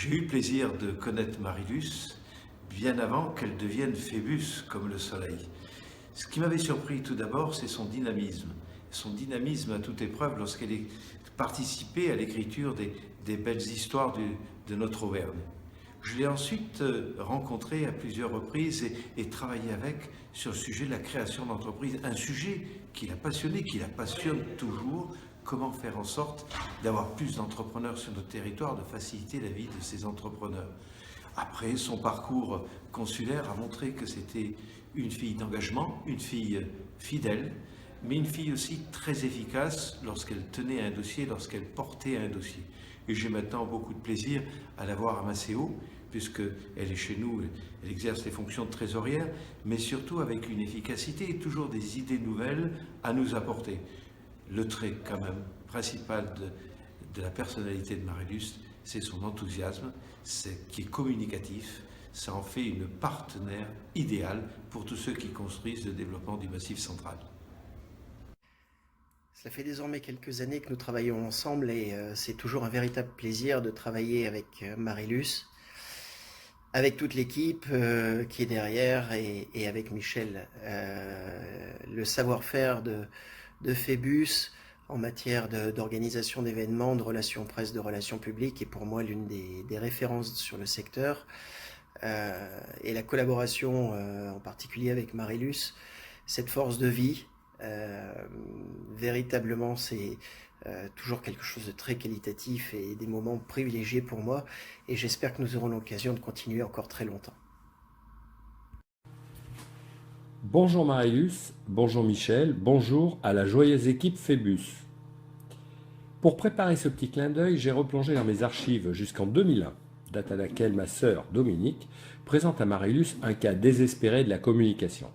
J'ai eu le plaisir de connaître Marilus bien avant qu'elle devienne Phébus comme le soleil. Ce qui m'avait surpris tout d'abord, c'est son dynamisme. Son dynamisme à toute épreuve lorsqu'elle est participé à l'écriture des belles histoires de notre Auvergne. Je l'ai ensuite rencontrée à plusieurs reprises et travaillé avec sur le sujet de la création d'entreprises, un sujet qui l'a passionné, qui la passionne toujours. Comment faire en sorte d'avoir plus d'entrepreneurs sur notre territoire, de faciliter la vie de ces entrepreneurs. Après, son parcours consulaire a montré que c'était une fille d'engagement, une fille fidèle, mais une fille aussi très efficace lorsqu'elle tenait un dossier, lorsqu'elle portait un dossier. Et j'ai maintenant beaucoup de plaisir à la voir à Maceo, puisqu'elle est chez nous, elle exerce les fonctions de trésorière, mais surtout avec une efficacité et toujours des idées nouvelles à nous apporter. Le trait quand même principal de la personnalité de Marilus, c'est son enthousiasme, qui est communicatif. Ça en fait une partenaire idéale pour tous ceux qui construisent le développement du Massif central. Ça fait désormais quelques années que nous travaillons ensemble et c'est toujours un véritable plaisir de travailler avec Marilus, avec toute l'équipe qui est derrière et avec Michel. Le savoir-faire de Phébus en matière d'organisation d'événements, de relations presse, de relations publiques est pour moi l'une des références sur le secteur. Et la collaboration en particulier avec Marilus, cette force de vie, véritablement c'est toujours quelque chose de très qualitatif et des moments privilégiés pour moi et j'espère que nous aurons l'occasion de continuer encore très longtemps. Bonjour Marilus, bonjour Michel, bonjour à la joyeuse équipe Phébus. Pour préparer ce petit clin d'œil, j'ai replongé dans mes archives jusqu'en 2001, date à laquelle ma sœur Dominique présente à Marilus un cas désespéré de la communication.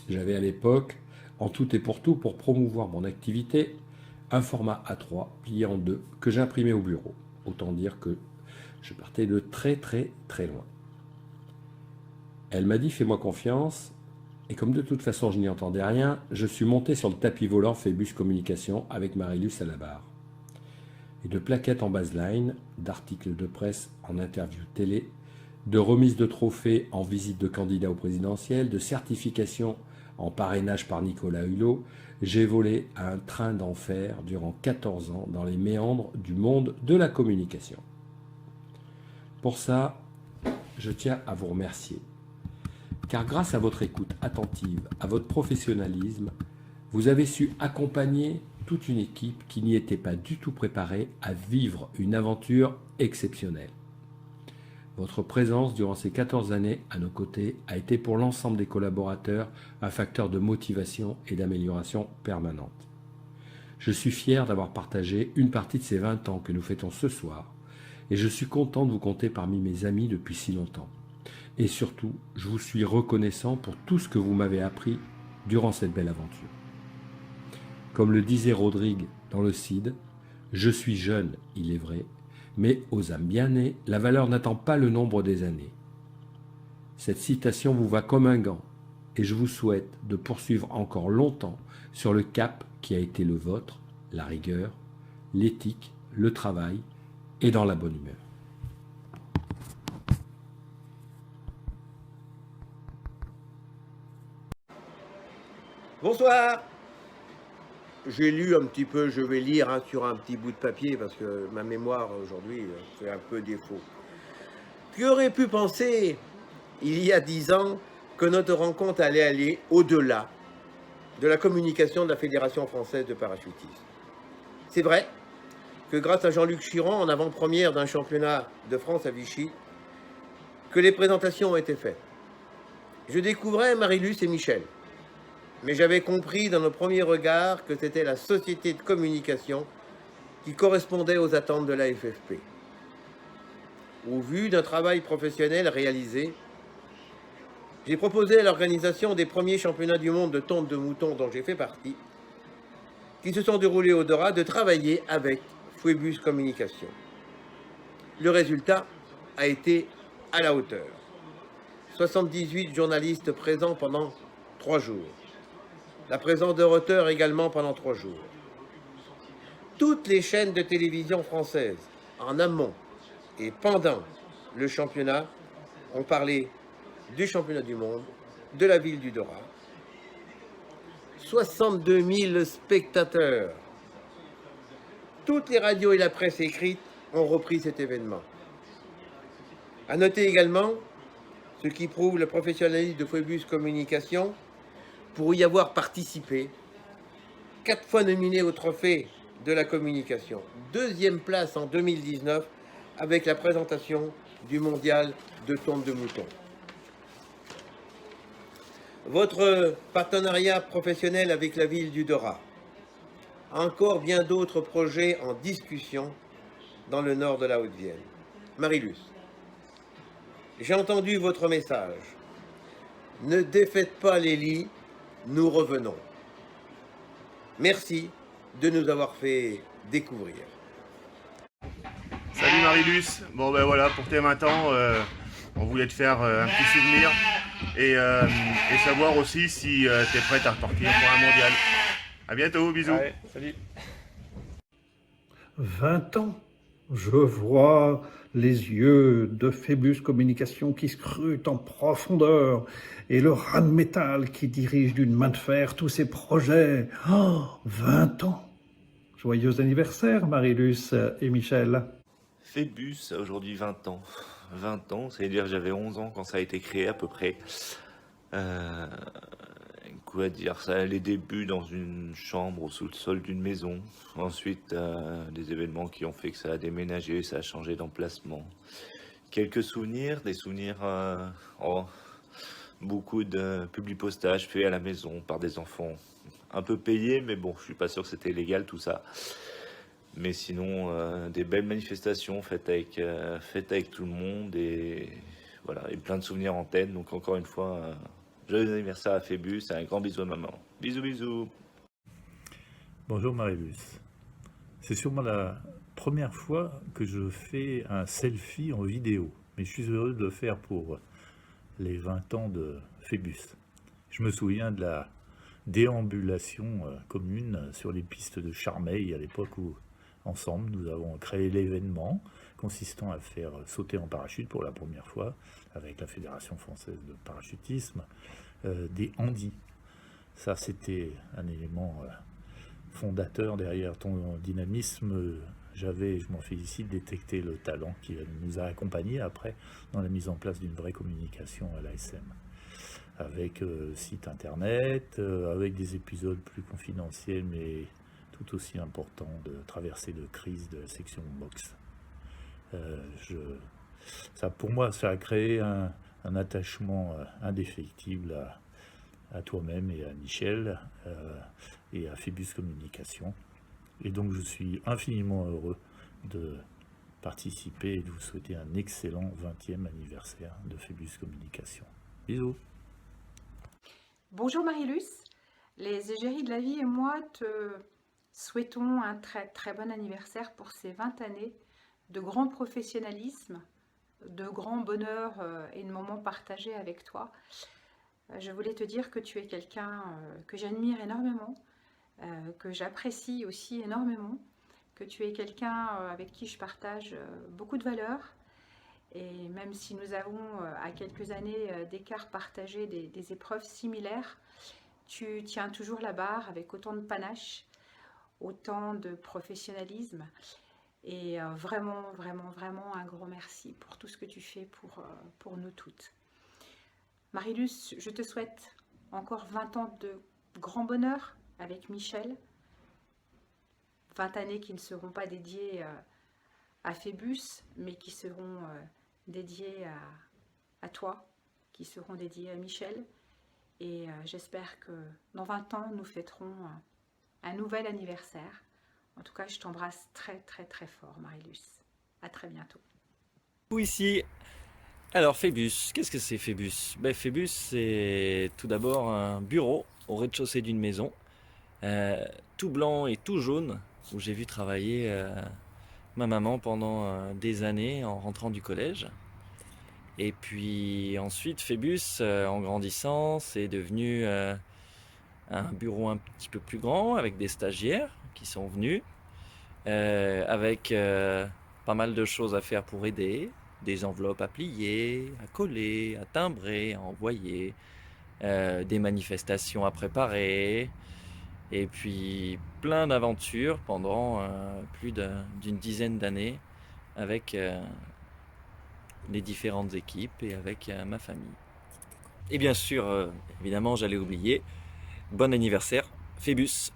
J'avais à l'époque, en tout et pour tout, pour promouvoir mon activité, un format A3 plié en deux que j'imprimais au bureau. Autant dire que je partais de très loin. Elle m'a dit « fais-moi confiance ». Et comme de toute façon je n'y entendais rien, je suis monté sur le tapis volant Phébus Communication avec Marilus à la barre. Et de plaquettes en baseline, d'articles de presse en interview télé, de remises de trophées en visite de candidats au présidentiel, de certifications en parrainage par Nicolas Hulot, j'ai volé à un train d'enfer durant 14 ans dans les méandres du monde de la communication. Pour ça, je tiens à vous remercier. Car grâce à votre écoute attentive, à votre professionnalisme, vous avez su accompagner toute une équipe qui n'y était pas du tout préparée à vivre une aventure exceptionnelle. Votre présence durant ces 14 années à nos côtés a été pour l'ensemble des collaborateurs un facteur de motivation et d'amélioration permanente. Je suis fier d'avoir partagé une partie de ces 20 ans que nous fêtons ce soir et je suis content de vous compter parmi mes amis depuis si longtemps. Et surtout, je vous suis reconnaissant pour tout ce que vous m'avez appris durant cette belle aventure. Comme le disait Rodrigue dans le Cid, « Je suis jeune, il est vrai, mais aux âmes bien nées, la valeur n'attend pas le nombre des années. » Cette citation vous va comme un gant, et je vous souhaite de poursuivre encore longtemps sur le cap qui a été le vôtre, la rigueur, l'éthique, le travail et dans la bonne humeur. Bonsoir. J'ai lu un petit peu, je vais lire sur un petit bout de papier parce que ma mémoire aujourd'hui fait un peu défaut. Qui aurait pu penser, il y a 10 ans, que notre rencontre allait aller au-delà de la communication de la Fédération française de parachutisme. C'est vrai que grâce à Jean-Luc Chiron, en avant-première d'un championnat de France à Vichy, que les présentations ont été faites. Je découvrais Marilus et Michel. Mais j'avais compris dans nos premiers regards que c'était la société de communication qui correspondait aux attentes de la FFP. Au vu d'un travail professionnel réalisé, j'ai proposé à l'organisation des premiers championnats du monde de tonte de mouton dont j'ai fait partie, qui se sont déroulés au Dora, de travailler avec Phébus Communication. Le résultat a été à la hauteur. 78 journalistes présents pendant 3 jours. La présence d'orateurs également pendant 3 jours. Toutes les chaînes de télévision françaises, en amont Et pendant le championnat, on parlait du championnat du monde, de la ville du Dora. 62 000 spectateurs. Toutes les radios et la presse écrite ont repris cet événement. À noter également, ce qui prouve le professionnalisme de Phébus Communication, pour y avoir participé, 4 fois nominé au trophée de la communication. 2e place en 2019 avec la présentation du mondial de tonte de mouton. Votre partenariat professionnel avec la ville du Dora. Encore bien d'autres projets en discussion dans le nord de la Haute-Vienne. Marie-Luce, j'ai entendu votre message. Ne défaites pas les lits, nous revenons. Merci de nous avoir fait découvrir. Salut Marie-Luce, bon ben voilà, pour tes 20 ans, on voulait te faire un petit souvenir et savoir aussi si tu es prête à repartir pour un mondial. A bientôt, bisous. Ouais, salut. 20 ans, je vois les yeux de Phébus Communication qui scrutent en profondeur et le ras de métal qui dirige d'une main de fer tous ses projets. Oh, 20 ans. Joyeux anniversaire, Marie-Luce et Michel. Phébus a aujourd'hui 20 ans. 20 ans, c'est-à-dire que j'avais 11 ans quand ça a été créé à peu près. Quoi dire, ça, les débuts dans une chambre au sous-sol d'une maison. Ensuite, des événements qui ont fait que ça a déménagé, ça a changé d'emplacement. Quelques souvenirs, beaucoup de publipostage fait à la maison par des enfants un peu payés, mais bon, je suis pas sûr que c'était légal tout ça. Mais sinon, des belles manifestations faites avec tout le monde et voilà, et plein de souvenirs en tête. Donc encore une fois, joyeux anniversaire à Phébus, un grand bisou à maman. Bisous, bisous. Bonjour Marie-Luce. C'est sûrement la première fois que je fais un selfie en vidéo, mais je suis heureux de le faire pour les 20 ans de Phébus. Je me souviens de la déambulation commune sur les pistes de Charmeil à l'époque où ensemble, nous avons créé l'événement consistant à faire sauter en parachute pour la première fois avec la Fédération française de parachutisme des handis. Ça, c'était un élément fondateur derrière ton dynamisme. Je m'en félicite, détecté le talent qui nous a accompagnés après dans la mise en place d'une vraie communication à l'ASM. Avec site internet, avec des épisodes plus confidentiels, mais tout aussi important de traversée de crise de la section boxe. Ça, pour moi, ça a créé un attachement indéfectible à toi-même et à Michel et à Phébus Communication. Et donc, je suis infiniment heureux de participer et de vous souhaiter un excellent 20e anniversaire de Phébus Communication. Bisous. Bonjour Marie-Luce, les égéries de la vie et moi te souhaitons un très très bon anniversaire pour ces 20 années de grand professionnalisme, de grand bonheur et de moments partagés avec toi. Je voulais te dire que tu es quelqu'un que j'admire énormément, que j'apprécie aussi énormément, que tu es quelqu'un avec qui je partage beaucoup de valeurs. Et même si nous avons à quelques années d'écart partagé des épreuves similaires, tu tiens toujours la barre avec autant de panache, autant de professionnalisme. Et vraiment, vraiment, vraiment un grand merci pour tout ce que tu fais pour nous toutes. Marie-Luce, je te souhaite encore 20 ans de grand bonheur avec Michel. 20 années qui ne seront pas dédiées à Phébus, mais qui seront dédiées à toi, qui seront dédiées à Michel. Et j'espère que dans 20 ans, nous fêterons un nouvel anniversaire. En tout cas, je t'embrasse très très très fort, Marie-Luce. À très bientôt. Ici. Alors Phébus, qu'est-ce que c'est Phébus? Phébus, c'est tout d'abord un bureau au rez-de-chaussée d'une maison, tout blanc et tout jaune, où j'ai vu travailler ma maman pendant des années en rentrant du collège. Et puis ensuite, Phébus, en grandissant, c'est devenu un bureau un petit peu plus grand, avec des stagiaires qui sont venus, avec pas mal de choses à faire pour aider, des enveloppes à plier, à coller, à timbrer, à envoyer, des manifestations à préparer, et puis plein d'aventures pendant plus d'une dizaine d'années avec les différentes équipes et avec ma famille. Et bien sûr, évidemment, j'allais oublier, bon anniversaire, Phébus!